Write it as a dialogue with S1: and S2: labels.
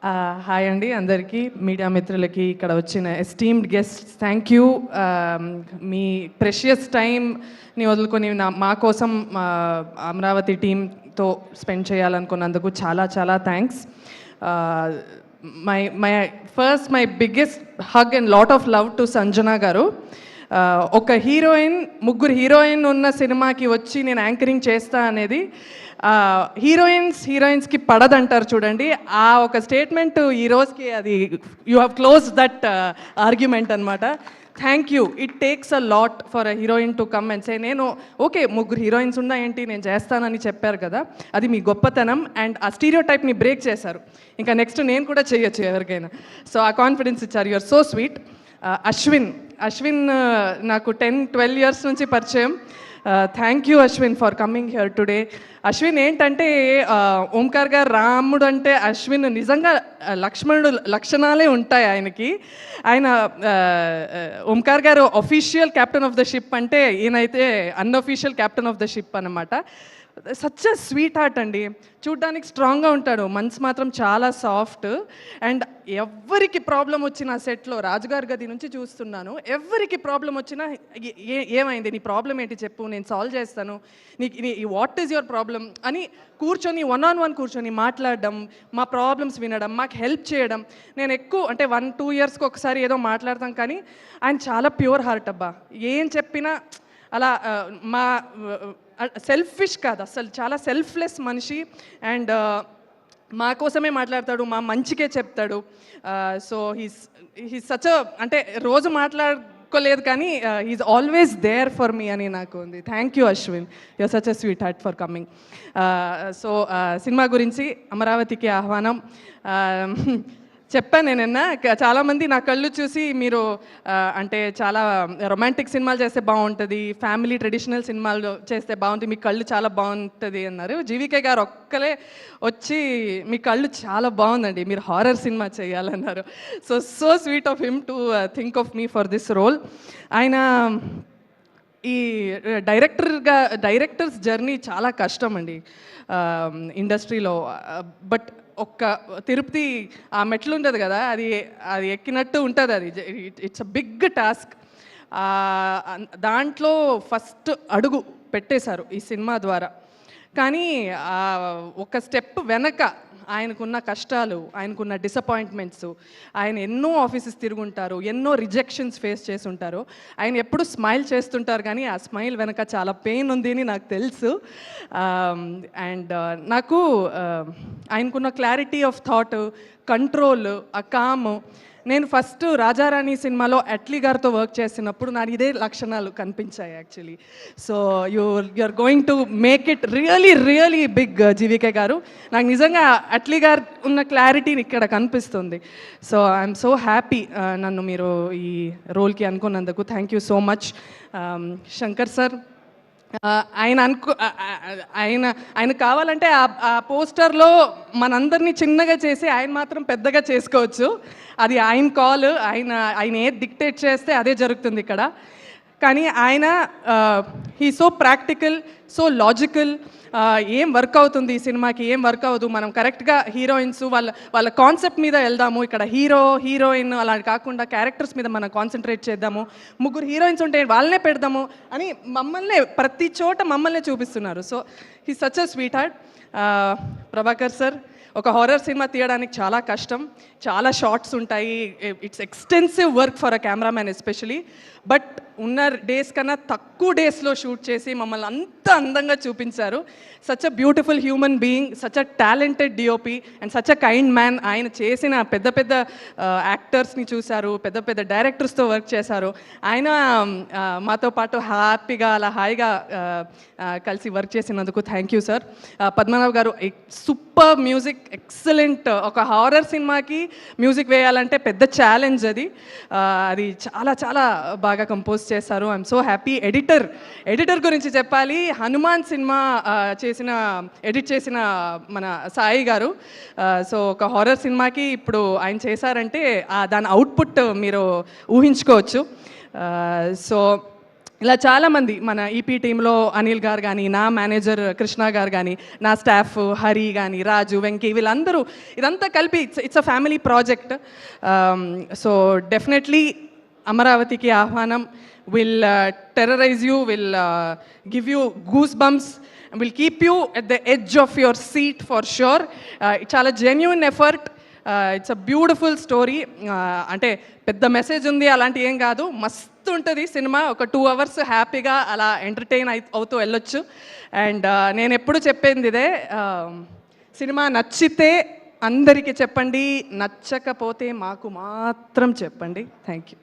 S1: Hi అండి అందరికీ, media మిత్రులకి, ఇక్కడ వచ్చిన esteemed guests, thank you. Me precious టైంని వదులుకొని మా కోసం అమరావతి టీంతో స్పెండ్ చేయాలనుకున్నందుకు చాలా చాలా thanks. My biggest hug and lot of love to Sanjana గారు. ఒక ముగ్గురు హీరోయిన్ ఉన్న సినిమాకి వచ్చి నేను యాంకరింగ్ చేస్తా అనేది హీరోయిన్స్కి పడదంటారు చూడండి, ఆ ఒక స్టేట్మెంట్ ఈ రోజుకి అది you have close that argument అనమాట. Thank you. It takes a lot for a heroine to come and say నేను ఓకే ముగ్గురు హీరోయిన్స్ ఉన్నాయేంటి నేను చేస్తానని చెప్పారు కదా, అది మీ గొప్పతనం. అండ్ ఆ స్టీరియో టైప్ని బ్రేక్ చేశారు. ఇంకా నెక్స్ట్ నేను కూడా చేయొచ్చు ఎవరికైనా. సో ఆ కాన్ఫిడెన్స్ ఇచ్చారు. You're so sweet. అశ్విన్ నాకు 10-12 ఇయర్స్ నుంచి పరిచయం. Thank you Ashwin for coming here today. Ashwin ఏంటంటే ఓంకార్ గారు రాముడు అంటే అశ్విన్ నిజంగా లక్ష్మణుడు లక్షణాలే ఉంటాయి ఆయనకి. ఆయన ఓంకార్ గారు official captain of the ship అంటే ఈయనైతే unofficial captain of the ship అనమాట. సచ్ అ స్వీట్ హార్ట్ అండి. చూడ్డానికి స్ట్రాంగ్గా ఉంటాడు, మనసు మాత్రం చాలా సాఫ్ట్. అండ్ ఎవరికి ప్రాబ్లం వచ్చినా సెట్లో, రాజుగారి గది నుంచి చూస్తున్నాను, ఎవరికి ప్రాబ్లం వచ్చినా ఏమైంది నీ ప్రాబ్లం ఏంటి చెప్పు, నేను సాల్వ్ చేస్తాను, వాట్ ఈజ్ యువర్ ప్రాబ్లం అని కూర్చొని 1-on-1 కూర్చొని మాట్లాడడం, మా ప్రాబ్లమ్స్ వినడం, మాకు హెల్ప్ చేయడం. నేను ఎక్కువ అంటే 1-2 ఇయర్స్కి ఒకసారి ఏదో మాట్లాడతాం, కానీ ఆయన చాలా ప్యూర్ హార్ట్ అబ్బా. ఏం చెప్పినా అలా సెల్ఫిష్ కాదు అసలు, చాలా సెల్ఫ్లెస్ మనిషి. అండ్ మా కోసమే మాట్లాడతాడు, మా మంచికే చెప్తాడు. సో హీస్ సచ్ అంటే రోజు మాట్లాడుకోలేదు కానీ he's always there for me అని నాకు ఉంది. Thank you Ashwin, you're such a sweet heart for coming. So cinema గురించి అమరావతికి ఆహ్వానం చెప్పాను నేనన్నా. చాలామంది నా కళ్ళు చూసి మీరు అంటే చాలా రొమాంటిక్ సినిమాలు చేస్తే బాగుంటుంది, ఫ్యామిలీ ట్రెడిషనల్ సినిమాలు చేస్తే బాగుంటుంది, మీ కళ్ళు చాలా బాగుంటుంది అన్నారు. జీవికే గారు ఒక్కలే వచ్చి మీ కళ్ళు చాలా బాగుందండి, మీరు హారర్ సినిమా చేయాలన్నారు. So sweet of him to think of me for this role. ఆయన ఈ డైరెక్టర్స్ జర్నీ చాలా కష్టం అండి ఇండస్ట్రీలో. బట్ ఒక్క తిరుపతి ఆ మెట్లు ఉంటుంది కదా, అది ఎక్కినట్టు ఉంటుంది. అది ఇట్స్ అ బిగ్ టాస్క్. దాంట్లో ఫస్ట్ అడుగు పెట్టేశారు ఈ సినిమా ద్వారా. కానీ ఒక స్టెప్ వెనక ఆయనకున్న కష్టాలు, ఆయనకున్న డిసప్పాయింట్మెంట్స్, ఆయన ఎన్నో ఆఫీసెస్ తిరుగుంటారు, ఎన్నో రిజెక్షన్స్ ఫేస్ చేసి ఉంటారు. ఆయన ఎప్పుడు స్మైల్ చేస్తుంటారు, కానీ ఆ స్మైల్ వెనక చాలా పెయిన్ ఉంది అని నాకు తెలుసు. అండ్ నాకు ఆయనకున్న క్లారిటీ ఆఫ్ థాట్, కంట్రోల్, ఆ కామ్. నేను ఫస్ట్ రాజారాణి సినిమాలో అట్లీ గారితో వర్క్ చేసినప్పుడు నాకు ఇదే లక్షణాలు కనిపించాయి actually. So you're going to make it really big GVK గారు. నాకు నిజంగా అట్లీ గారు ఉన్న క్లారిటీని ఇక్కడ కనిపిస్తుంది. సో ఐఎమ్ సో హ్యాపీ నన్ను మీరు ఈ రోల్కి అనుకున్నందుకు. Thank you so much. Shankar sir, ఆయన కావాలంటే ఆ పోస్టర్లో మనందరినీ చిన్నగా చేసి ఆయన మాత్రం పెద్దగా చేసుకోవచ్చు. అది ఆయన కాల్. ఆయన ఏది డిక్టేట్ చేస్తే అదే జరుగుతుంది ఇక్కడ. కానీ ఆయన he so practical, so logical. ఏం వర్క్ అవుతుంది ఈ సినిమాకి, ఏం వర్క్ అవ్వదు, మనం కరెక్ట్గా హీరోయిన్స్ వాళ్ళ కాన్సెప్ట్ మీద వెళ్దాము, ఇక్కడ హీరోయిన్ అలా కాకుండా క్యారెక్టర్స్ మీద మనం కాన్సన్ట్రేట్ చేద్దాము, ముగ్గురు హీరోయిన్స్ ఉంటే వాళ్ళనే పెడదాము అని ప్రతి చోట మమ్మల్నే చూపిస్తున్నారు. So he such a sweet heart. Prabhakar sir, ఒక హారర్ సినిమా తీయడానికి చాలా కష్టం, చాలా షార్ట్స్ ఉంటాయి, it's extensive work for a cameraman especially. But ఉన్న డేస్ కన్నా తక్కువ డేస్లో షూట్ చేసి మమ్మల్ని అంత అందంగా చూపించారు. Such a beautiful human being, such a talented DOP and such a kind man. ఆయన చేసిన పెద్ద యాక్టర్స్ని చూశారు, పెద్ద డైరెక్టర్స్తో వర్క్ చేశారు. ఆయన మాతో పాటు హ్యాపీగా అలా హాయిగా కలిసి వర్క్ చేసినందుకు థ్యాంక్ యూ సార్. పద్మనాభ్ గారు, సూపర్ మ్యూజిక్, ఎక్సలెంట్. ఒక హారర్ సినిమాకి మ్యూజిక్ వేయాలంటే పెద్ద ఛాలెంజ్ అది. అది చాలా చాలా బాగా కంపోజ్ చేశారు. I'm so happy. ఎడిటర్ గురించి చెప్పాలి. హనుమాన్ సినిమా ఎడిట్ చేసిన మన సాయి గారు. సో ఒక హారర్ సినిమాకి ఇప్పుడు ఆయన చేశారంటే దాని అవుట్పుట్ మీరు ఊహించుకోవచ్చు. సో ఇలా చాలామంది మన ఈపీ టీంలో అనిల్ గారు కానీ, నా మేనేజర్ కృష్ణ గారు కానీ, నా స్టాఫ్ హరి కానీ, రాజు, వెంకీ వీళ్ళందరూ ఇదంతా కలిపి it's a family project. So definitely అమరావతికి ఆహ్వానం will terrorise you, will give you goose bumps, will keep you at the edge of your seat for sure. చాలా genuine effort. It's a beautiful story. అంటే పెద్ద message ఉంది అలాంటి ఏం కాదు, మస్తు ఉంటుంది సినిమా. ఒక 2 hours హ్యాపీగా అలా ఎంటర్టైన్ అవుతూ వెళ్ళొచ్చు. అండ్ నేను ఎప్పుడు చెప్పింది ఇదే, సినిమా నచ్చితే అందరికీ చెప్పండి, నచ్చకపోతే మాకు మాత్రం చెప్పండి. Thank you.